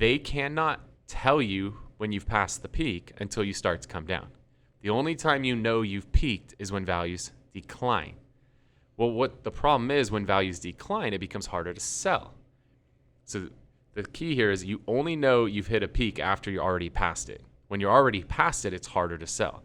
they cannot tell you when you've passed the peak until you start to come down. The only time you know you've peaked is when values decline. Well, what the problem is, when values decline, it becomes harder to sell. So the key here is you only know you've hit a peak after you're already past it. When you're already past it, it's harder to sell.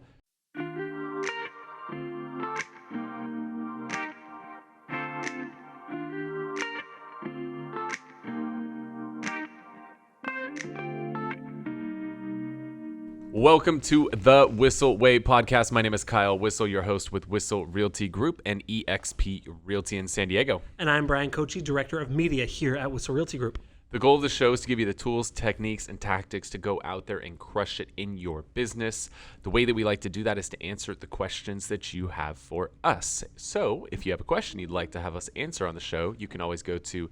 Welcome to the Whissel Way Podcast. My name is Kyle Whissel, your host with Whissel Realty Group and eXp Realty in San Diego. And I'm Bryan Koci, Director of Media here at Whissel Realty Group. The goal of the show is to give you the tools, techniques, and tactics to go out there and crush it in your business. The way that we like to do that is to answer the questions that you have for us. So if you have a question you'd like to have us answer on the show, you can always go to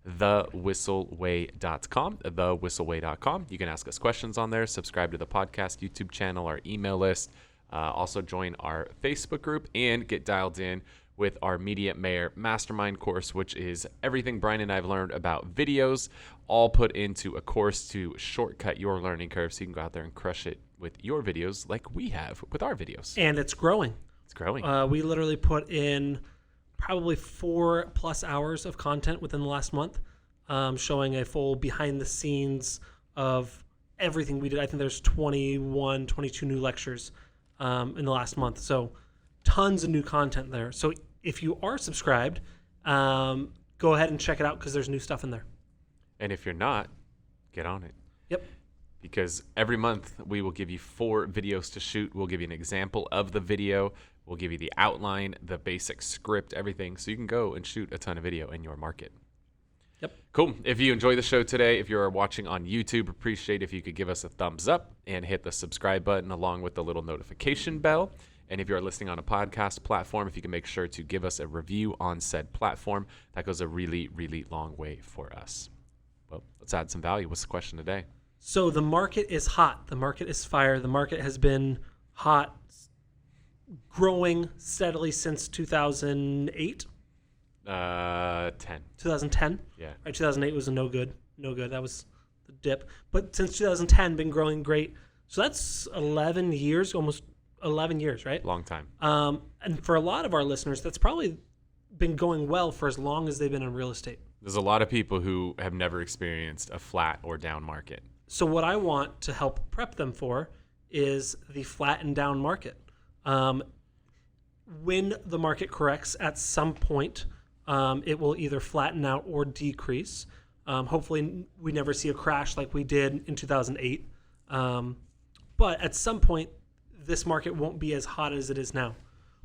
thewhisselway.com, thewhisselway.com. You can ask us questions on there, subscribe to the podcast YouTube channel, our email list, also join our Facebook group, and get dialed in with our Media Mayor Mastermind course, which is everything Bryan and I have learned about videos, all put into a course to shortcut your learning curve so you can go out there and crush it with your videos like we have with our videos. And it's growing. It's growing. We literally put in probably 4+ hours of content within the last month, showing a full behind the scenes of everything we did. I think there's 21, 22 new lectures in the last month. So tons of new content there. So if you are subscribed, go ahead and check it out because there's new stuff in there. And if you're not, get on it. Yep. Because every month we will give you 4 videos to shoot. We'll give you an example of the video. We'll give you the outline, the basic script, everything. So you can go and shoot a ton of video in your market. Yep. Cool. If you enjoy the show today, if you're watching on YouTube, appreciate if you could give us a thumbs up and hit the subscribe button along with the little notification bell. And if you're listening on a podcast platform, if you can make sure to give us a review on said platform, that goes a really, really long way for us. Well, let's add some value. What's the question today? So the market is hot. The market is fire. The market has been hot, growing steadily since 2008. 2010. Yeah. Right, 2008 was a no good. That was the dip. But since 2010, been growing great. So that's 11 years, almost 11 years, right? Long time. And for a lot of our listeners, that's probably been going well for as long as they've been in real estate. There's a lot of people who have never experienced a flat or down market. So what I want to help prep them for is the flat and down market. When the market corrects at some point, it will either flatten out or decrease. Hopefully we never see a crash like we did in 2008. But at some point, this market won't be as hot as it is now.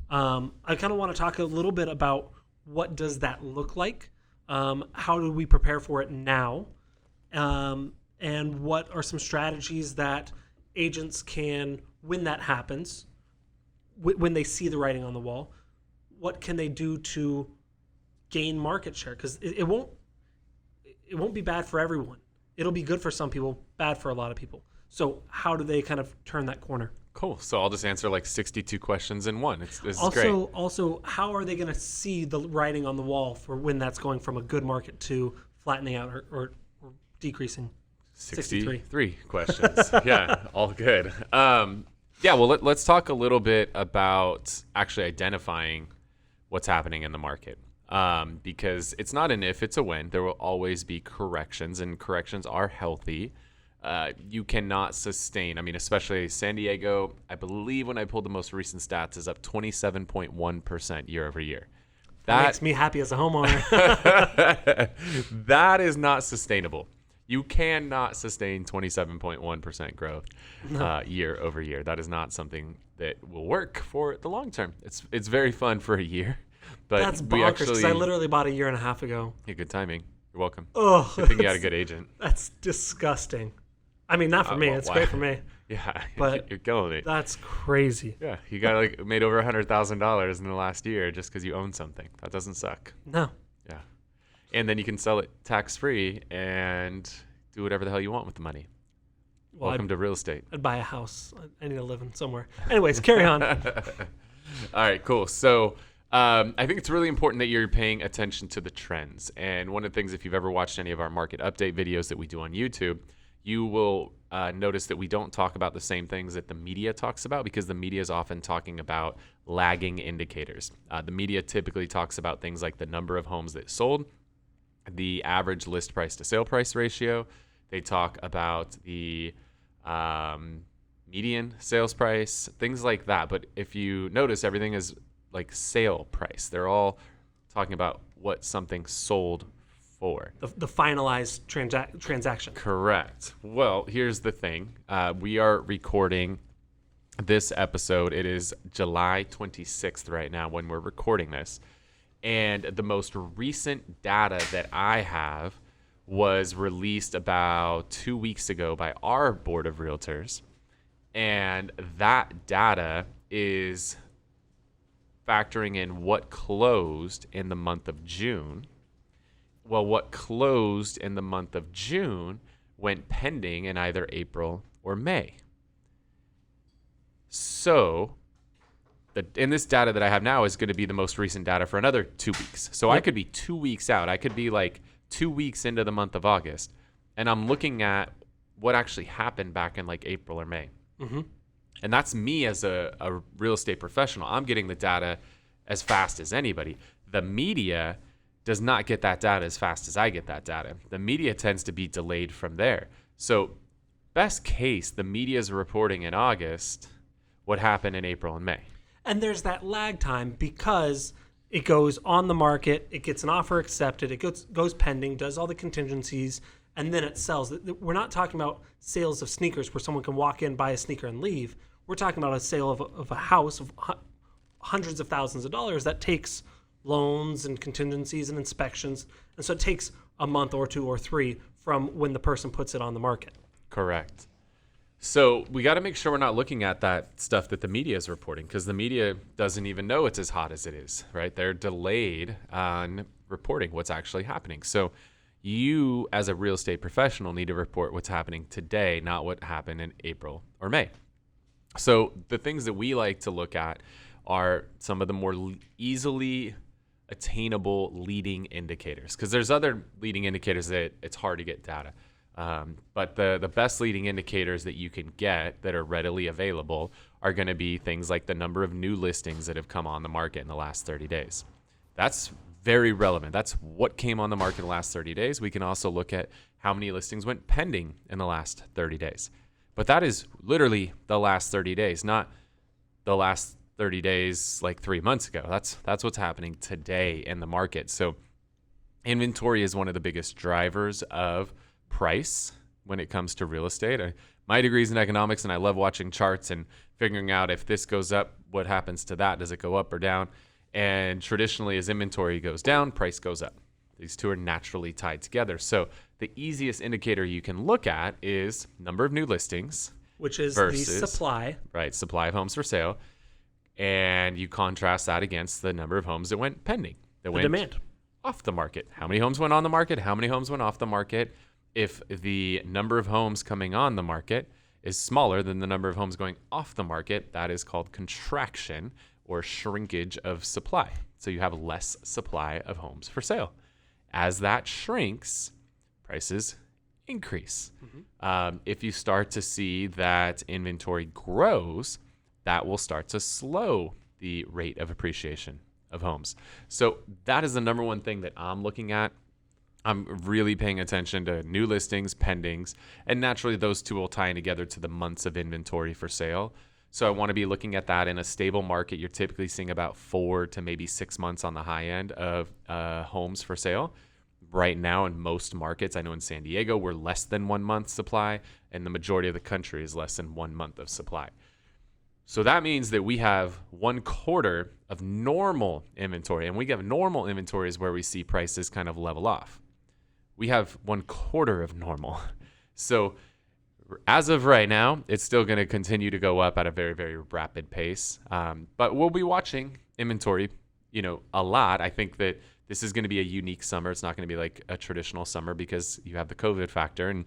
I kind of want to talk a little bit about what does that look like? How do we prepare for it now? And what are some strategies that agents can, when that happens, when they see the writing on the wall, what can they do to gain market share? Because it won't be bad for everyone. It'll be good for some people, bad for a lot of people. So how do they kind of turn that corner? Cool. So I'll just answer like 62 questions in one. This is great. Also, how are they going to see the writing on the wall for when that's going from a good market to flattening out or decreasing? 63 questions. Yeah, all good. Well, let's talk a little bit about actually identifying what's happening in the market. Because it's not an if, it's a when. There will always be corrections, and corrections are healthy. You cannot sustain, especially San Diego, I believe when I pulled the most recent stats, is up 27.1% year over year. That makes me happy as a homeowner. That is not sustainable. You cannot sustain 27.1% growth year over year. That is not something that will work for the long term. It's very fun for a year, but that's bonkers because I literally bought a year and a half ago. Yeah, good timing. You're welcome. Oh, good thing you got a good agent. That's disgusting. Not for me. It's great for me. Yeah, but you're killing it. That's crazy. Yeah, you got made over $100,000 in the last year just because you own something. That doesn't suck. No. Yeah, and then you can sell it tax free and do whatever the hell you want with the money. Well, welcome to real estate. I'd buy a house. I need to live in somewhere. Anyways, carry on. All right, cool. So I think it's really important that you're paying attention to the trends. And one of the things, if you've ever watched any of our market update videos that we do on YouTube, you will notice that we don't talk about the same things that the media talks about, because the media is often talking about lagging indicators. The media typically talks about things like the number of homes that sold, the average list price to sale price ratio. They talk about the median sales price, things like that. But if you notice, everything is like sale price. They're all talking about what something sold for. The finalized transaction. Correct. Well, here's the thing. We are recording this episode. It is July 26th right now when we're recording this. And the most recent data that I have was released about 2 weeks ago by our board of realtors. And that data is factoring in what closed in the month of June. Well, what closed in the month of June went pending in either April or May. So, in this data that I have now is going to be the most recent data for another 2 weeks. So I could be 2 weeks out. I could be like 2 weeks into the month of August, and I'm looking at what actually happened back in like April or May. Mm-hmm. And that's me as a real estate professional. I'm getting the data as fast as anybody. The media does not get that data as fast as I get that data. The media tends to be delayed from there. So best case, the media is reporting in August what happened in April and May. And there's that lag time because it goes on the market, it gets an offer accepted, it goes pending, does all the contingencies, and then it sells. We're not talking about sales of sneakers where someone can walk in, buy a sneaker, and leave. We're talking about a sale of a house of hundreds of thousands of dollars that takes loans and contingencies and inspections. And so it takes a month or 2 or 3 from when the person puts it on the market. Correct. So we got to make sure we're not looking at that stuff that the media is reporting, because the media doesn't even know it's as hot as it is, right? They're delayed on reporting what's actually happening. So you, as a real estate professional, need to report what's happening today, not what happened in April or May. So the things that we like to look at are some of the more easily attainable leading indicators, because there's other leading indicators that it's hard to get data. But the best leading indicators that you can get that are readily available are going to be things like the number of new listings that have come on the market in the last 30 days. That's very relevant. That's what came on the market in the last 30 days. We can also look at how many listings went pending in the last 30 days. But that is literally the last 30 days, not the last 30 days like 3 months ago. That's what's happening today in the market. So inventory is one of the biggest drivers of price when it comes to real estate. My degree is in economics, and I love watching charts and figuring out if this goes up, what happens to that? Does it go up or down? And traditionally, as inventory goes down, price goes up. These two are naturally tied together. So the easiest indicator you can look at is number of new listings, which is versus the supply. Right, supply of homes for sale. And you contrast that against the number of homes that went pending, that went demand off the market. How many homes went on the market? How many homes went off the market? If the number of homes coming on the market is smaller than the number of homes going off the market, that is called contraction or shrinkage of supply. So you have less supply of homes for sale. As that shrinks, prices increase. Mm-hmm. If you start to see that inventory grows, that will start to slow the rate of appreciation of homes. So that is the number one thing that I'm looking at. I'm really paying attention to new listings, pendings, and naturally those two will tie in together to the months of inventory for sale. So I want to be looking at that in a stable market. You're typically seeing about 4 to maybe 6 months on the high end of homes for sale. Right now in most markets, I know in San Diego, we're less than 1 month supply, and the majority of the country is less than 1 month of supply. So that means that we have 1/4 of normal inventory, and we have normal inventories where we see prices kind of level off. We have 1/4 of normal. So as of right now, it's still going to continue to go up at a very, very rapid pace. But we'll be watching inventory, a lot. I think that this is going to be a unique summer. It's not going to be like a traditional summer because you have the COVID factor, and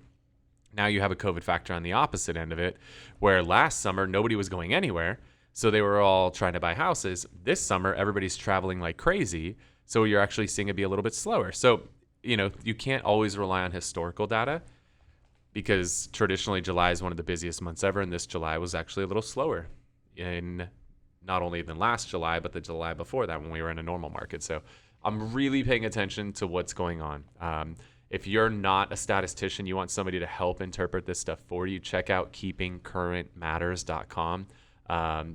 now you have a COVID factor on the opposite end of it, where last summer nobody was going anywhere, so they were all trying to buy houses. This summer, everybody's traveling like crazy, so you're actually seeing it be a little bit slower. So, you can't always rely on historical data. because traditionally July is one of the busiest months ever, and this July was actually a little slower in not only than last July, but the July before that when we were in a normal market. So I'm really paying attention to what's going on. If you're not a statistician, you want somebody to help interpret this stuff for you, check out keepingcurrentmatters.com.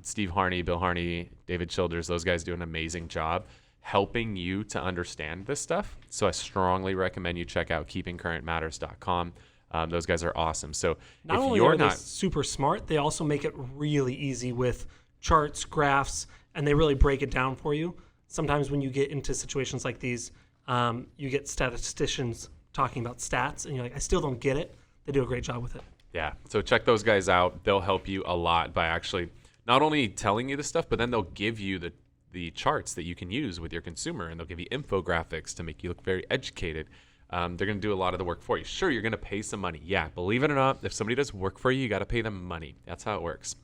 Steve Harney, Bill Harney, David Childers, those guys do an amazing job helping you to understand this stuff. So I strongly recommend you check out keepingcurrentmatters.com. Those guys are awesome. So not if only you're are they not super smart, they also make it really easy with charts, graphs, and they really break it down for you. Sometimes when you get into situations like these, you get statisticians talking about stats, and you're like, I still don't get it. They do a great job with it. Yeah. So check those guys out. They'll help you a lot by actually not only telling you the stuff, but then they'll give you the charts that you can use with your consumer, and they'll give you infographics to make you look very educated. They're going to do a lot of the work for you. Sure, you're going to pay some money. Yeah, believe it or not, if somebody does work for you, you got to pay them money. That's how it works.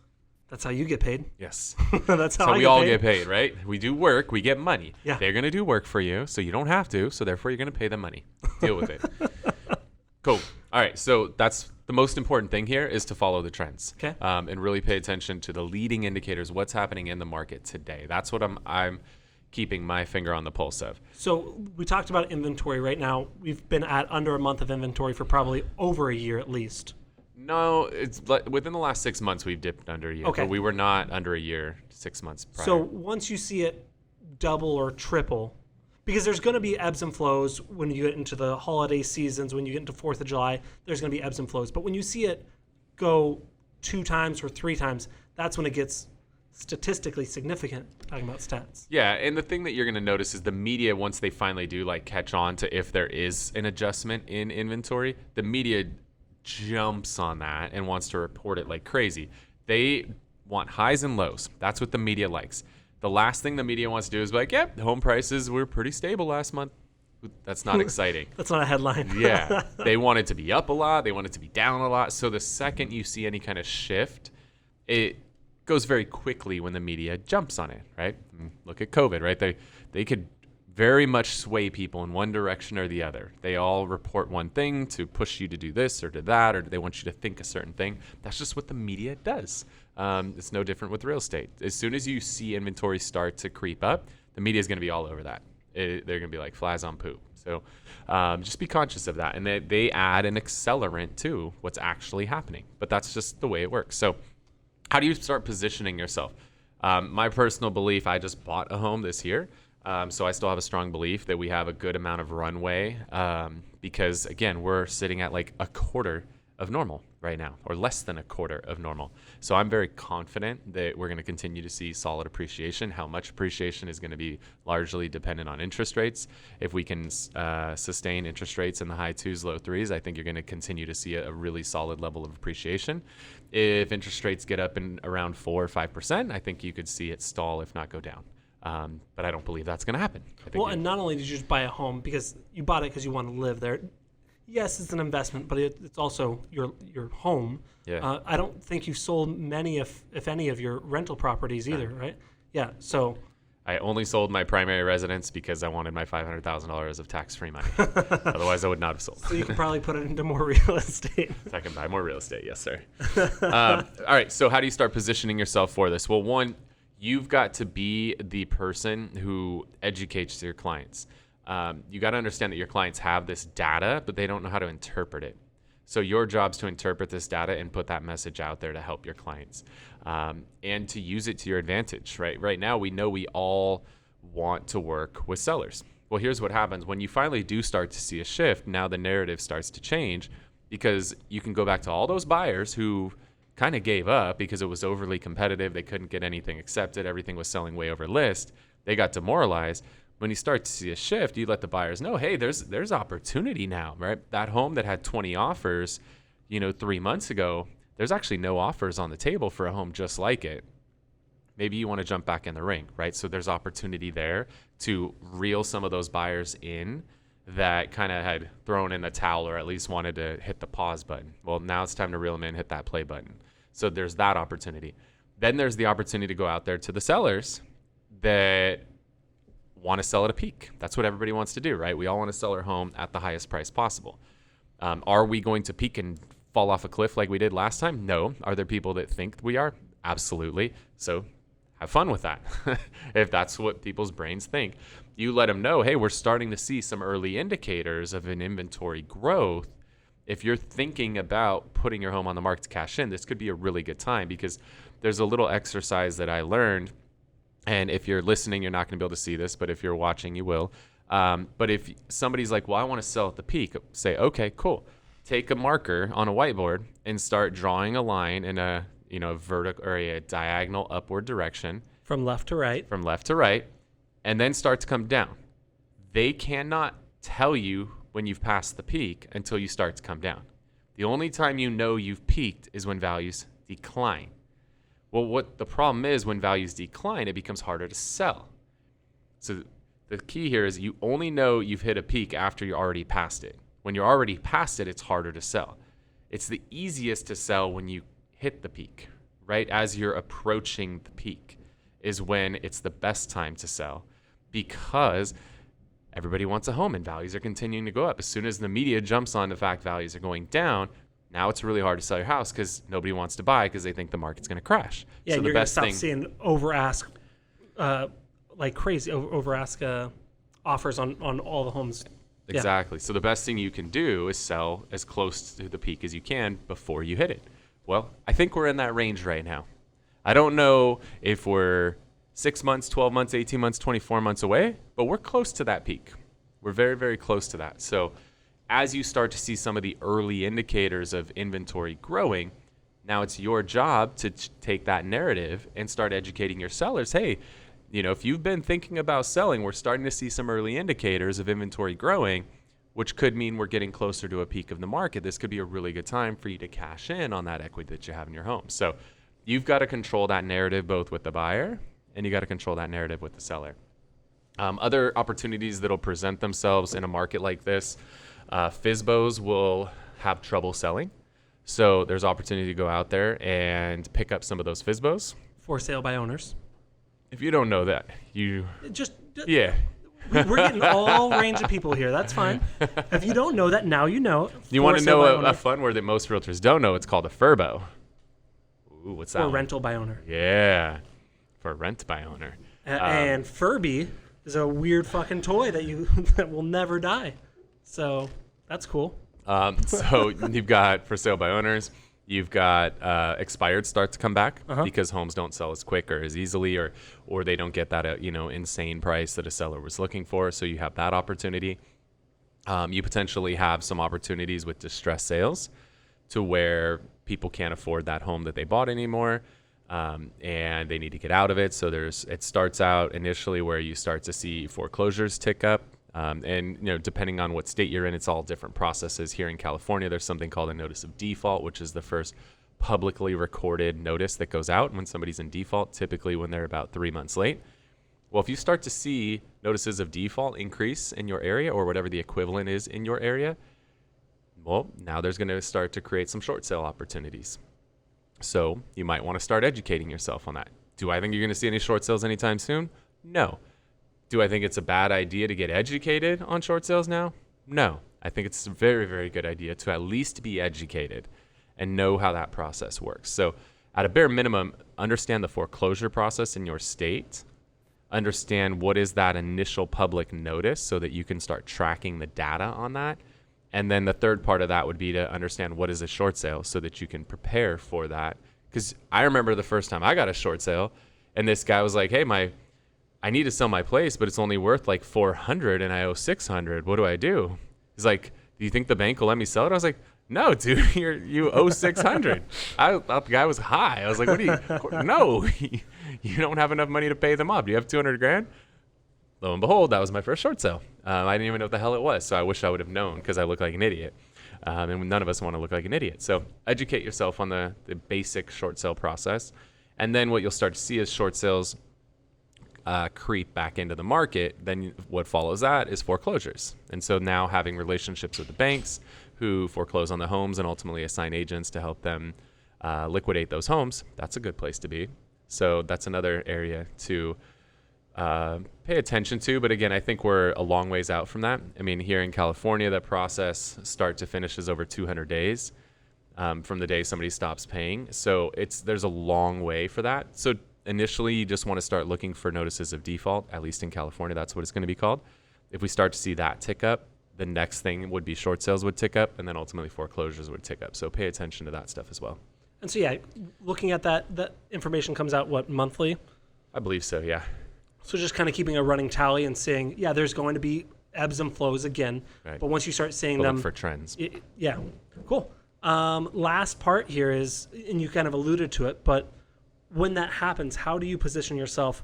That's how you get paid. Yes. That's how we all get paid, right? We do work, we get money. Yeah. They're going to do work for you, so you don't have to. So therefore, you're going to pay them money. Deal with it. Cool. All right. So that's the most important thing here is to follow the trends. Okay. And really pay attention to the leading indicators, what's happening in the market today. That's what I'm keeping my finger on the pulse of. So we talked about inventory right now. We've been at under a month of inventory for probably over a year at least. No, it's within the last 6 months we've dipped under a year. Okay. But we were not under a year 6 months prior. So once you see it double or triple, because there's going to be ebbs and flows when you get into the holiday seasons, when you get into 4th of July, there's going to be ebbs and flows. But when you see it go 2 times or 3 times, that's when it gets statistically significant, talking about stats. Yeah, and the thing that you're going to notice is the media, once they finally do catch on to if there is an adjustment in inventory, the media jumps on that and wants to report it like crazy. They want highs and lows. That's what the media likes. The last thing the media wants to do is be like, yep, home prices were pretty stable last month. That's not exciting. That's not a headline. Yeah. They want it to be up a lot. They want it to be down a lot. So the second you see any kind of shift, it goes very quickly when the media jumps on it, right? Look at COVID, right? They could very much sway people in one direction or the other. They all report one thing to push you to do this or to that, or they want you to think a certain thing. That's just what the media does. It's no different with real estate. As soon as you see inventory start to creep up, the media is going to be all over that. They're going to be like flies on poop. So just be conscious of that. And they add an accelerant to what's actually happening. But that's just the way it works. So how do you start positioning yourself? My personal belief, I just bought a home this year. So I still have a strong belief that we have a good amount of runway because, again, we're sitting at like a quarter of normal right now, or less than a quarter of normal. So I'm very confident that we're going to continue to see solid appreciation. How much appreciation is going to be largely dependent on interest rates. If we can sustain interest rates in the high 2s, low 3s, I think you're going to continue to see a really solid level of appreciation. If interest rates get up in around 4 or 5%, I think you could see it stall, if not go down. But I don't believe that's going to happen. And not only did you just buy a home because you bought it because you want to live there. Yes, it's an investment, but it's also your home. Yeah. I don't think you've sold many, if any, of your rental properties either, right? Yeah. So I only sold my primary residence because I wanted my $500,000 of tax-free money. Otherwise, I would not have sold. So you can probably put it into more real estate. So I can buy more real estate. Yes, sir. All right. So how do you start positioning yourself for this? Well, one, you've got to be the person who educates your clients. You got to understand that your clients have this data, but they don't know how to interpret it. So your job is to interpret this data and put that message out there to help your clients and to use it to your advantage, right? Right now, we know we all want to work with sellers. Well, here's what happens. When you finally do start to see a shift, now the narrative starts to change because you can go back to all those buyers who kind of gave up because it was overly competitive. They couldn't get anything accepted. Everything was selling way over list. They got demoralized. When you start to see a shift, you let the buyers know, hey, there's opportunity now, right? That home that had 20 offers, 3 months ago, there's actually no offers on the table for a home just like it. Maybe you want to jump back in the ring, right? So there's opportunity there to reel some of those buyers in that kind of had thrown in the towel or at least wanted to hit the pause button. Well, now it's time to reel them in, hit that play button. So there's that opportunity. Then there's the opportunity to go out there to the sellers that want to sell at a peak. That's what everybody wants to do, right? We all want to sell our home at the highest price possible. Are we going to peak in fall off a cliff like we did last time? No. Are there people that think we are? Absolutely. So have fun with that. If that's what people's brains think, you let them know, hey, we're starting to see some early indicators of an inventory growth. If you're thinking about putting your home on the market to cash in, this could be a really good time, because there's a little exercise that I learned. And if you're listening, you're not going to be able to see this, but if you're watching, you will. But if somebody's like, well, I want to sell at the peak, say, okay, cool. Take a marker on a whiteboard and start drawing a line in a vertical or a diagonal upward direction. From left to right. From left to right. And then start to come down. They cannot tell you when you've passed the peak until you start to come down. The only time you know you've peaked is when values decline. Well, what the problem is, when values decline, it becomes harder to sell. So the key here is you only know you've hit a peak after you're already past it. When you're already past it, it's harder to sell. It's the easiest to sell when you hit the peak, right? As you're approaching the peak is when it's the best time to sell, because everybody wants a home and values are continuing to go up. As soon as the media jumps on the fact values are going down, now it's really hard to sell your house because nobody wants to buy because they think the market's going to crash. Yeah, so and you're going to stop seeing over-ask like crazy, over-ask offers on all the homes. Exactly. Yeah. So the best thing you can do is sell as close to the peak as you can before you hit it. Well, I think we're in that range right now. I don't know if we're 6 months, 12 months, 18 months, 24 months away, but we're close to that peak. We're very, very close to that. So as you start to see some of the early indicators of inventory growing, now it's your job to take that narrative and start educating your sellers. Hey, if you've been thinking about selling, we're starting to see some early indicators of inventory growing, which could mean we're getting closer to a peak of the market. This could be a really good time for you to cash in on that equity that you have in your home. So you've got to control that narrative both with the buyer and you got to control that narrative with the seller. Other opportunities that'll present themselves in a market like this, FSBOs will have trouble selling. So there's opportunity to go out there and pick up some of those FSBOs. For sale by owners. If you don't know that, yeah. We're getting all range of people here. That's fine. If you don't know that, now you know. You want to know a fun word that most realtors don't know? It's called a FRBO. Ooh, what's that? For rental by owner. Yeah, for rent by owner. And Furby is a weird fucking toy that will never die. So that's cool. So you've got for sale by owners. You've got expired start to come back because homes don't sell as quick or as easily, or they don't get that insane price that a seller was looking for. So you have that opportunity. You potentially have some opportunities with distress sales, to where people can't afford that home that they bought anymore, and they need to get out of it. So it starts out initially where you start to see foreclosures tick up. And depending on what state you're in, it's all different processes. Here in California, there's something called a notice of default, which is the first publicly recorded notice that goes out when somebody's in default, typically when they're about 3 months late. Well, if you start to see notices of default increase in your area, or whatever the equivalent is in your area, well, now there's going to start to create some short sale opportunities. So you might want to start educating yourself on that. Do I think you're going to see any short sales anytime soon? No. Do I think it's a bad idea to get educated on short sales now? No. I think it's a very, very good idea to at least be educated and know how that process works. So at a bare minimum, understand the foreclosure process in your state. Understand what is that initial public notice so that you can start tracking the data on that. And then the third part of that would be to understand what is a short sale so that you can prepare for that. Because I remember the first time I got a short sale and this guy was like, hey, I need to sell my place, but it's only worth like $400 and I owe $600. What do I do? He's like, do you think the bank will let me sell it? I was like, no, dude, you owe $600. I thought the guy was high. I was like, what do you, no, you don't have enough money to pay them up. Do you have $200,000? Lo and behold, that was my first short sale. I didn't even know what the hell it was. So I wish I would have known because I look like an idiot. And none of us want to look like an idiot. So educate yourself on the basic short sale process. And then what you'll start to see is short sales creep back into the market. Then what follows that is foreclosures. And so now having relationships with the banks who foreclose on the homes and ultimately assign agents to help them liquidate those homes, that's a good place to be. So that's another area to pay attention to. But again, I think we're a long ways out from that. I mean, here in California, that process start to finish is over 200 days. from the day somebody stops paying. So there's a long way for that. So initially, you just want to start looking for notices of default, at least in California, that's what it's going to be called. If we start to see that tick up, the next thing would be short sales would tick up, and then ultimately foreclosures would tick up. So pay attention to that stuff as well. And so, looking at that information comes out, monthly? I believe so, yeah. So just kind of keeping a running tally and saying, there's going to be ebbs and flows again. Right. But once you start seeing Look them. for trends. Cool. Last part here is, and you kind of alluded to it, but when that happens, how do you position yourself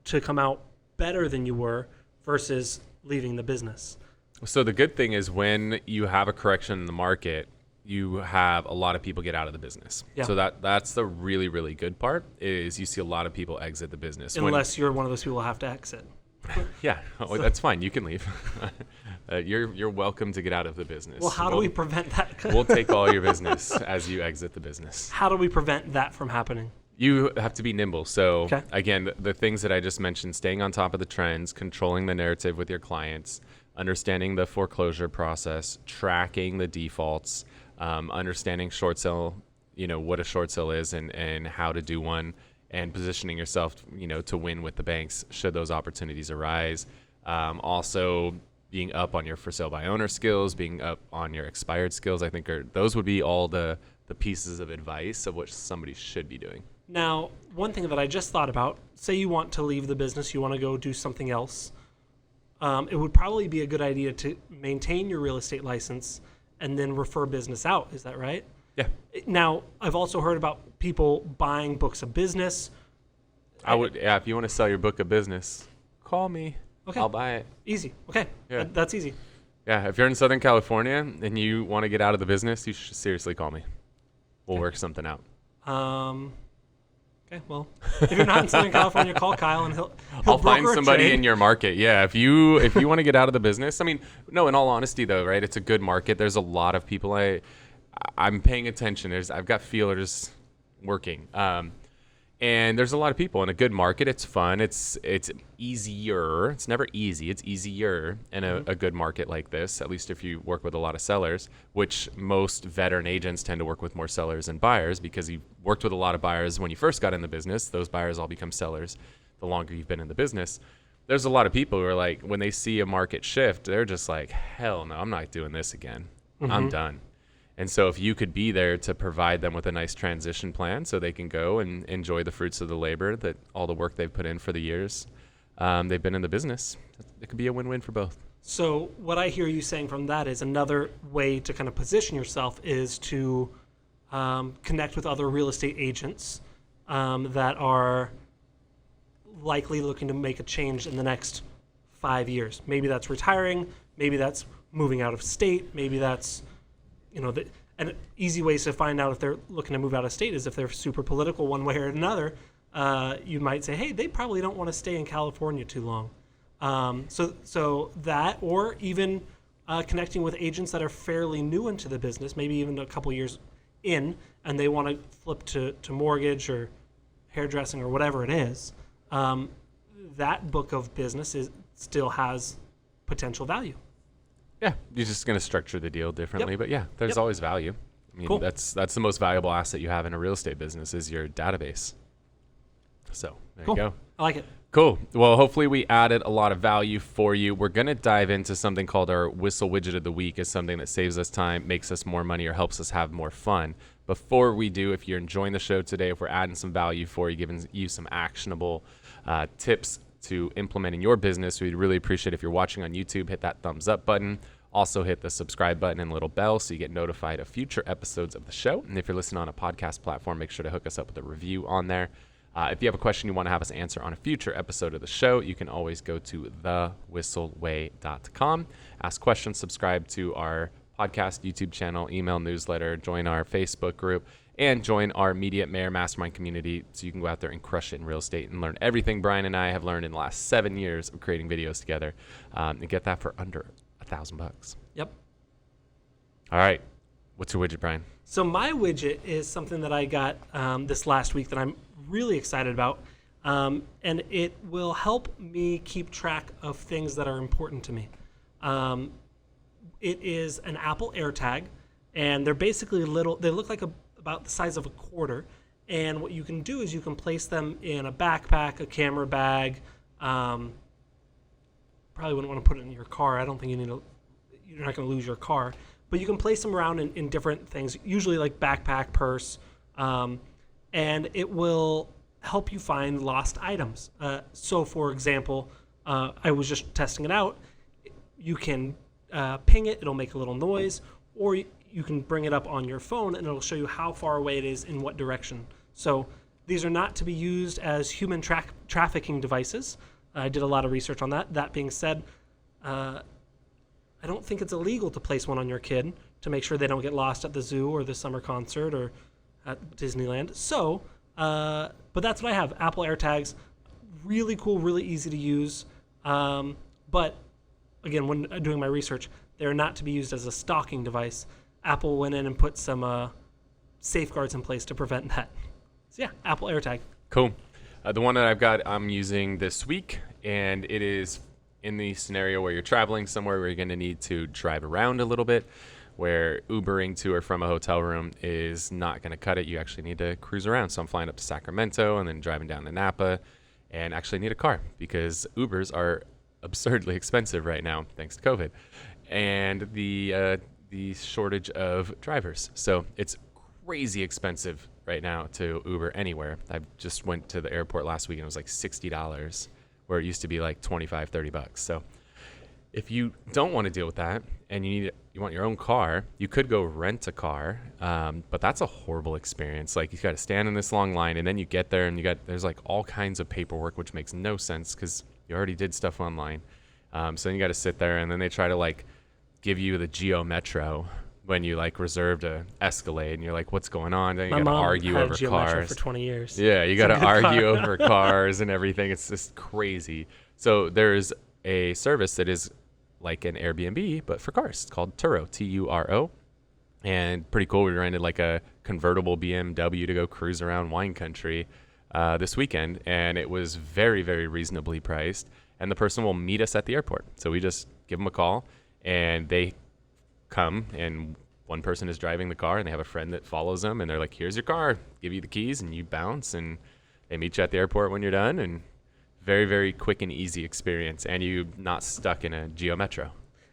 to come out better than you were versus leaving the business? So the good thing is when you have a correction in the market, you have a lot of people get out of the business. Yeah. So that's the really, really good part is you see a lot of people exit the business. Unless you're one of those people who have to exit. Yeah, that's fine. You can leave. You're welcome to get out of the business. Well, how do we prevent that? We'll take all your business as you exit the business. How do we prevent that from happening? You have to be nimble. So again, the things that I just mentioned, staying on top of the trends, controlling the narrative with your clients, understanding the foreclosure process, tracking the defaults, understanding short sale, what a short sale is and how to do one, and positioning yourself, to win with the banks should those opportunities arise. Also being up on your for sale by owner skills, being up on your expired skills, I think those would be all the pieces of advice of what somebody should be doing. Now, one thing that I just thought about, say you want to leave the business, you want to go do something else. It would probably be a good idea to maintain your real estate license and then refer business out. Is that right? Yeah. Now, I've also heard about people buying books of business. If you want to sell your book of business, call me. Okay. I'll buy it. Easy. Okay. Yeah. That's easy. Yeah. If you're in Southern California and you want to get out of the business, you should seriously call me. We'll work something out. Okay, well, if you're not in Southern California, call Kyle and I'll find somebody in your market. Yeah, if you want to get out of the business, in all honesty though, right? It's a good market. There's a lot of people I'm paying attention. I've got feelers working. And there's a lot of people in a good market. It's fun. It's easier. It's never easy. It's easier in a good market like this, at least if you work with a lot of sellers, which most veteran agents tend to work with more sellers than buyers because you worked with a lot of buyers when you first got in the business. Those buyers all become sellers the longer you've been in the business. There's a lot of people who are like, when they see a market shift, they're just like, hell no, I'm not doing this again. I'm done. And so if you could be there to provide them with a nice transition plan so they can go and enjoy the fruits of the labor, that all the work they've put in for the years they've been in the business, it could be a win-win for both. So what I hear you saying from that is another way to kind of position yourself is to connect with other real estate agents that are likely looking to make a change in the next 5 years. Maybe that's retiring. Maybe that's moving out of state. Maybe that's and easy ways to find out if they're looking to move out of state is if they're super political one way or another. You might say, hey, they probably don't want to stay in California too long. So that, or even connecting with agents that are fairly new into the business, maybe even a couple years in, and they want to flip to mortgage or hairdressing or whatever it is. That book of business still has potential value. Yeah, you're just going to structure the deal differently, but yeah, there's always value. Cool. That's the most valuable asset you have in a real estate business is your database. So there you go. I like it. Cool. Well, hopefully we added a lot of value for you. We're going to dive into something called our Whissel Widget of the Week. It's something that saves us time, makes us more money, or helps us have more fun. Before we do, if you're enjoying the show today, if we're adding some value for you, giving you some actionable tips to implement in your business, we'd really appreciate if you're watching on YouTube, hit that thumbs up button. Also hit the subscribe button and little bell so you get notified of future episodes of the show. And if you're listening on a podcast platform, make sure to hook us up with a review on there. If you have a question you want to have us answer on a future episode of the show, you can always go to thewhisselway.com, ask questions, subscribe to our podcast, YouTube channel, email newsletter, join our Facebook group, and join our Media Mayor Mastermind community so you can go out there and crush it in real estate and learn everything Bryan and I have learned in the last 7 years of creating videos together and get that for under $1,000. Yep. All right. What's your widget, Bryan? So my widget is something that I got this last week that I'm really excited about. And it will help me keep track of things that are important to me. It is an Apple AirTag and they're basically little. They look like about the size of a quarter. And what you can do is you can place them in a backpack, a camera bag. Probably wouldn't want to put it in your car. I don't think you're not going to lose your car. But you can place them around in different things, usually like backpack, purse, and it will help you find lost items. So, for example, I was just testing it out. You can ping it. It'll make a little noise. Or you can bring it up on your phone, and it'll show you how far away it is in what direction. So these are not to be used as human trafficking devices. I did a lot of research on that. That being said, I don't think it's illegal to place one on your kid to make sure they don't get lost at the zoo or the summer concert or at Disneyland. So, but that's what I have. Apple AirTags, really cool, really easy to use. But again, when doing my research, they're not to be used as a stalking device. Apple went in and put some safeguards in place to prevent that. So yeah, Apple AirTag. Cool. The one that I've got, I'm using this week, and it is in the scenario where you're traveling somewhere where you're going to need to drive around a little bit, where Ubering to or from a hotel room is not going to cut it. You actually need to cruise around. So I'm flying up to Sacramento and then driving down to Napa, and actually need a car because Ubers are absurdly expensive right now, thanks to COVID, and the shortage of drivers. So it's crazy expensive right now to Uber anywhere. I just went to the airport last week and it was like $60, where it used to be like $25-$30. So if you don't want to deal with that and you want your own car, you could go rent a car, but that's a horrible experience. Like, you got to stand in this long line, and then you get there and there's like all kinds of paperwork, which makes no sense because you already did stuff online. So then you got to sit there, and then they try to like give you the Geo Metro when you like reserved a Escalade, and you're like, what's going on? Then you got to argue over cars for 20 years. Yeah, you got to argue over cars and everything. It's just crazy. So there's a service that is like an Airbnb, but for cars. It's called Turo, Turo. And pretty cool. We rented like a convertible BMW to go cruise around wine country this weekend, and it was very, very reasonably priced. And the person will meet us at the airport. So we just give them a call, and they come, and one person is driving the car, and they have a friend that follows them, and they're like, here's your car, give you the keys, and you bounce, and they meet you at the airport when you're done. And very, very quick and easy experience, and you're not stuck in a Geo Metro.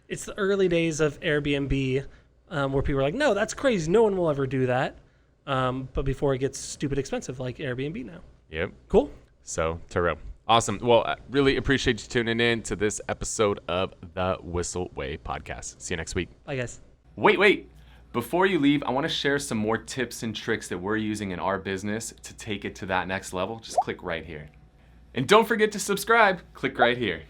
It's the early days of Airbnb, where people are like, no, that's crazy, no one will ever do that. But before it gets stupid expensive, like Airbnb now. Yep. Cool. So Turo. Awesome. Well, I really appreciate you tuning in to this episode of the Whissel Way Podcast. See you next week. Bye, guys. Wait. Before you leave, I want to share some more tips and tricks that we're using in our business to take it to that next level. Just click right here. And don't forget to subscribe. Click right here.